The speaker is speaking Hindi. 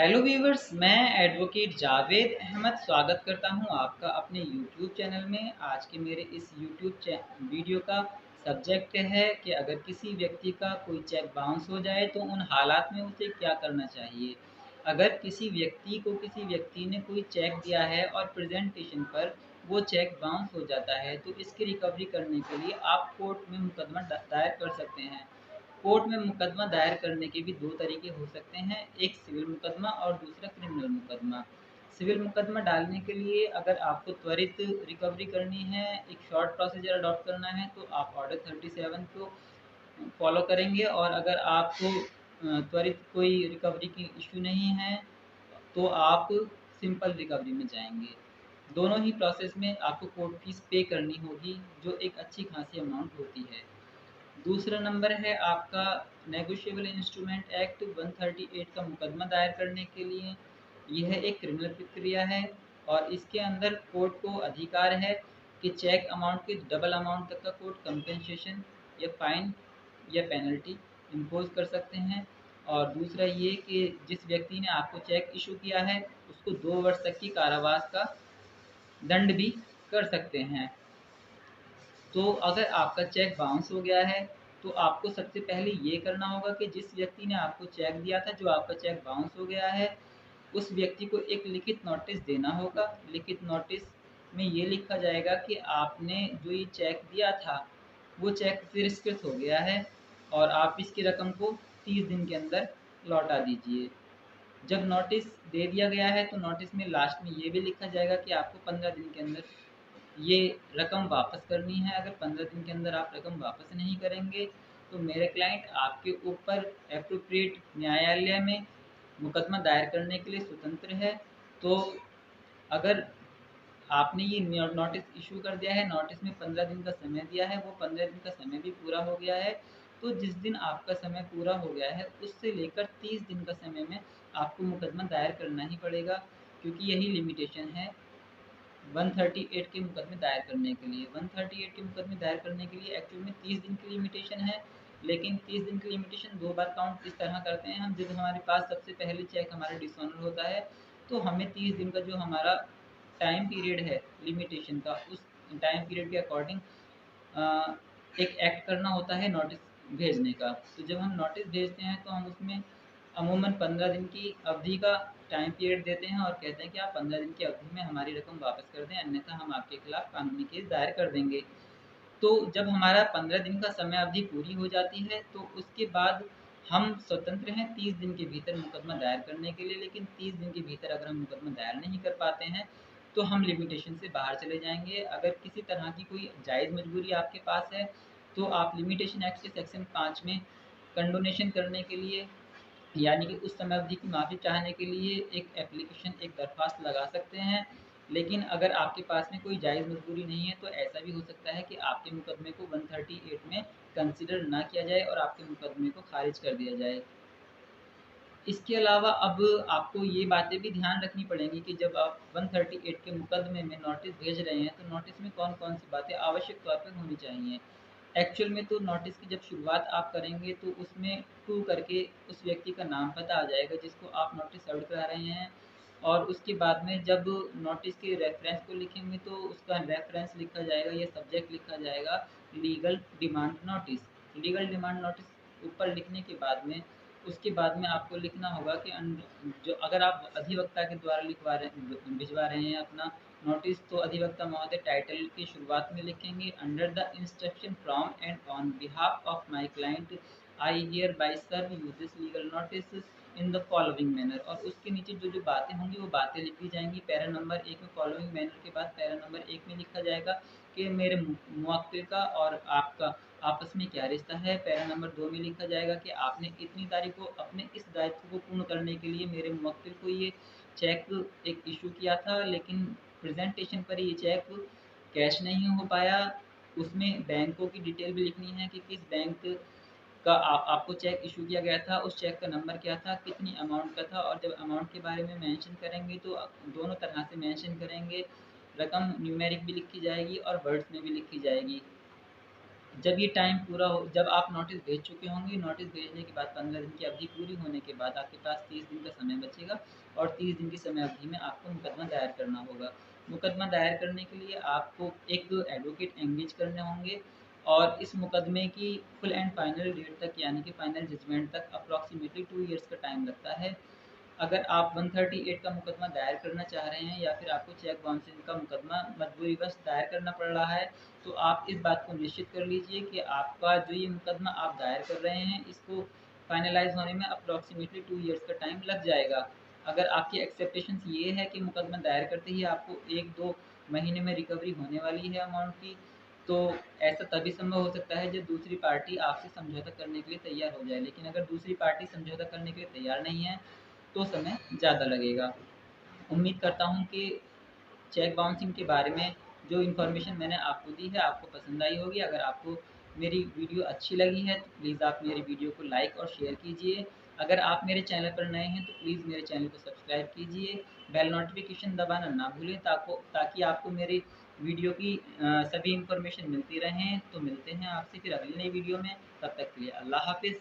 हेलो व्यूवर्स, मैं एडवोकेट जावेद अहमद स्वागत करता हूं आपका अपने यूट्यूब चैनल में। आज के मेरे इस यूट्यूब वीडियो का सब्जेक्ट है कि अगर किसी व्यक्ति का कोई चेक बाउंस हो जाए तो उन हालात में उसे क्या करना चाहिए। अगर किसी व्यक्ति ने कोई चेक दिया है और प्रेजेंटेशन पर वो चेक बाउंस हो जाता है तो इसकी रिकवरी करने के लिए आप कोर्ट में मुकदमा दायर कर सकते हैं। कोर्ट में मुकदमा दायर करने के भी दो तरीके हो सकते हैं, एक सिविल मुकदमा और दूसरा क्रिमिनल मुकदमा। सिविल मुकदमा डालने के लिए अगर आपको त्वरित रिकवरी करनी है, एक शॉर्ट प्रोसीजर अडॉप्ट करना है तो आप ऑर्डर 37 को फॉलो करेंगे, और अगर आपको त्वरित कोई रिकवरी की इशू नहीं है तो आप सिंपल रिकवरी में जाएंगे। दोनों ही प्रोसेस में आपको कोर्ट फीस पे करनी होगी, जो एक अच्छी खासी अमाउंट होती है। दूसरा नंबर है आपका नेगोशिएबल इंस्ट्रूमेंट एक्ट 138 का मुकदमा दायर करने के लिए। यह एक क्रिमिनल प्रक्रिया है और इसके अंदर कोर्ट को अधिकार है कि चेक अमाउंट के डबल अमाउंट तक का कोर्ट कंपेंसेशन या फाइन या पेनल्टी इम्पोज कर सकते हैं। और दूसरा ये कि जिस व्यक्ति ने आपको चेक इशू किया है उसको 2 वर्ष तक की कारावास का दंड भी कर सकते हैं। तो अगर आपका चेक बाउंस हो गया है तो आपको सबसे पहले ये करना होगा कि जिस व्यक्ति ने आपको चेक दिया था, जो आपका चेक बाउंस हो गया है, उस व्यक्ति को एक लिखित नोटिस देना होगा। लिखित नोटिस में ये लिखा जाएगा कि आपने जो ये चेक दिया था वो चेक तिरस्कृत हो गया है और आप इसकी रकम को 30 दिन के अंदर लौटा दीजिए। जब नोटिस दे दिया गया है तो नोटिस में लास्ट में ये भी लिखा जाएगा कि आपको 15 दिन के अंदर ये रकम वापस करनी है। अगर 15 दिन के अंदर आप रकम वापस नहीं करेंगे तो मेरे क्लाइंट आपके ऊपर एप्रोप्रिएट न्यायालय में मुकदमा दायर करने के लिए स्वतंत्र है। तो अगर आपने ये नोटिस इशू कर दिया है, नोटिस में 15 दिन का समय दिया है, वो 15 दिन का समय भी पूरा हो गया है, तो जिस दिन आपका समय पूरा हो गया है उससे लेकर 30 दिन का समय में आपको मुकदमा दायर करना ही पड़ेगा, क्योंकि यही लिमिटेशन है 138 के मुकदमे दायर करने के लिए। 138 के मुकदमे दायर करने के लिए एक्चुअल में 30 दिन की लिमिटेशन है, लेकिन 30 दिन की लिमिटेशन दो बार काउंट इस तरह करते हैं हम, जब हमारे पास सबसे पहले चेक हमारा डिसऑनर होता है तो हमें 30 दिन का जो हमारा टाइम पीरियड है लिमिटेशन का, उस टाइम पीरियड के अकॉर्डिंग एक एक्ट करना होता है नोटिस भेजने का। तो जब हम नोटिस भेजते हैं तो हम उसमें अमूमन 15 दिन की अवधि का टाइम पीरियड देते हैं और कहते हैं कि आप 15 दिन की अवधि में हमारी रकम वापस कर दें, अन्यथा हम आपके खिलाफ कानूनी केस दायर कर देंगे। तो जब हमारा 15 दिन का समय अवधि पूरी हो जाती है तो उसके बाद हम स्वतंत्र हैं 30 दिन के भीतर मुकदमा दायर करने के लिए, लेकिन 30 दिन के भीतर अगर हम मुकदमा दायर नहीं कर पाते हैं तो हम लिमिटेशन से बाहर चले जाएंगे। अगर किसी तरह की कोई जायज़ मजबूरी आपके पास है तो आप लिमिटेशन एक्ट के सेक्शन 5 में कंडोनेशन करने के लिए, यानी कि उस समय अवधि की माफ़ी चाहने के लिए एक एप्लीकेशन, एक दरख्वास्त लगा सकते हैं। लेकिन अगर आपके पास में कोई जायज़ मजबूरी नहीं है तो ऐसा भी हो सकता है कि आपके मुकदमे को 138 में कंसिडर ना किया जाए और आपके मुकदमे को खारिज कर दिया जाए। इसके अलावा अब आपको ये बातें भी ध्यान रखनी पड़ेंगी कि जब आप 138 के मुकदमे में नोटिस भेज रहे हैं तो नोटिस में कौन-कौन सी बातें आवश्यक तौर पर होनी चाहिए। एक्चुअल में तो नोटिस की जब शुरुआत आप करेंगे तो उसमें टू करके उस व्यक्ति का नाम पता आ जाएगा जिसको आप नोटिस सर्व करा रहे हैं, और उसके बाद में जब नोटिस के रेफरेंस को लिखेंगे तो उसका रेफरेंस लिखा जाएगा या सब्जेक्ट लिखा जाएगा legal demand notice. Legal demand notice ऊपर लिखने के बाद में उसके बाद में आपको लिखना होगा कि जो अगर आप अधिवक्ता के द्वारा लिखवा रहे भिजवा रहे हैं अपना नोटिस, तो अधिवक्ता महोदय टाइटल की शुरुआत में लिखेंगे under the instruction from and on behalf of my client I hereby serve you this legal notice in the following manner, और उसके नीचे जो जो बातें होंगी वो बातें लिखी जाएंगी। पैरा नंबर 1 में फॉलोइंग मैनर के बाद पैरा नंबर 1 में लिखा जाएगा कि मेरे मुवक्किल का और आपका आपस में क्या रिश्ता है। पैरा नंबर 2 में लिखा जाएगा कि आपने इतनी तारीख को अपने इस दायित्व को पूर्ण करने के लिए मेरे मुवक्किल को ये चेक एक इशू किया था, लेकिन प्रेजेंटेशन पर ये चेक कैश नहीं हो पाया। उसमें बैंकों की डिटेल भी लिखनी है कि किस बैंक का आपको चेक इशू किया गया था, उस चेक का नंबर क्या था, कितनी अमाउंट का था, और जब अमाउंट के बारे में मेंशन करेंगे तो दोनों तरह से मेंशन करेंगे। रकम न्यूमेरिक भी लिखी जाएगी और वर्ड्स में भी लिखी जाएगी। जब ये टाइम पूरा हो, जब आप नोटिस भेज चुके होंगे, नोटिस भेजने के बाद 15 दिन की अवधि पूरी होने के बाद आपके पास 30 दिन का समय बचेगा और 30 दिन की समय अवधि में आपको मुकदमा दायर करना होगा। मुकदमा दायर करने के लिए आपको एक एडवोकेट एंगेज करने होंगे और इस मुकदमे की फुल एंड फाइनल डेट तक, यानी कि फाइनल जजमेंट तक अप्रॉक्सीमेटली 2 ईयर्स का टाइम लगता है। अगर आप 138 का मुकदमा दायर करना चाह रहे हैं या फिर आपको चेक बाउंसिंग का मुकदमा मजबूरीवश दायर करना पड़ रहा है, तो आप इस बात को निश्चित कर लीजिए कि आपका जो ये मुकदमा आप दायर कर रहे हैं, इसको फाइनलाइज़ होने में अप्रॉक्सीमेटली 2 ईयर्स का टाइम लग जाएगा। अगर आपकी एक्सपेक्टेशंस ये है कि मुकदमा दायर करते ही आपको 1-2 महीने में रिकवरी होने वाली है अमाउंट की, तो ऐसा तभी संभव हो सकता है जब दूसरी पार्टी आपसे समझौता करने के लिए तैयार हो जाए। लेकिन अगर दूसरी पार्टी समझौता करने के लिए तैयार नहीं है, तो समय ज़्यादा लगेगा। उम्मीद करता हूँ कि चेक बाउंसिंग के बारे में जो इन्फॉर्मेशन मैंने आपको दी है, आपको पसंद आई होगी। अगर आपको मेरी वीडियो अच्छी लगी है, तो प्लीज़ आप मेरी वीडियो को लाइक और शेयर कीजिए। अगर आप मेरे चैनल पर नए हैं, तो प्लीज़ मेरे चैनल को सब्सक्राइब कीजिए। बेल नोटिफिकेशन दबाना ना भूलें ताकि आपको मेरी वीडियो की सभी इन्फॉर्मेशन मिलती रहें। तो मिलते हैं आपसे फिर अगली नई वीडियो में। तब तक के लिए अल्लाह हाफ़िज़।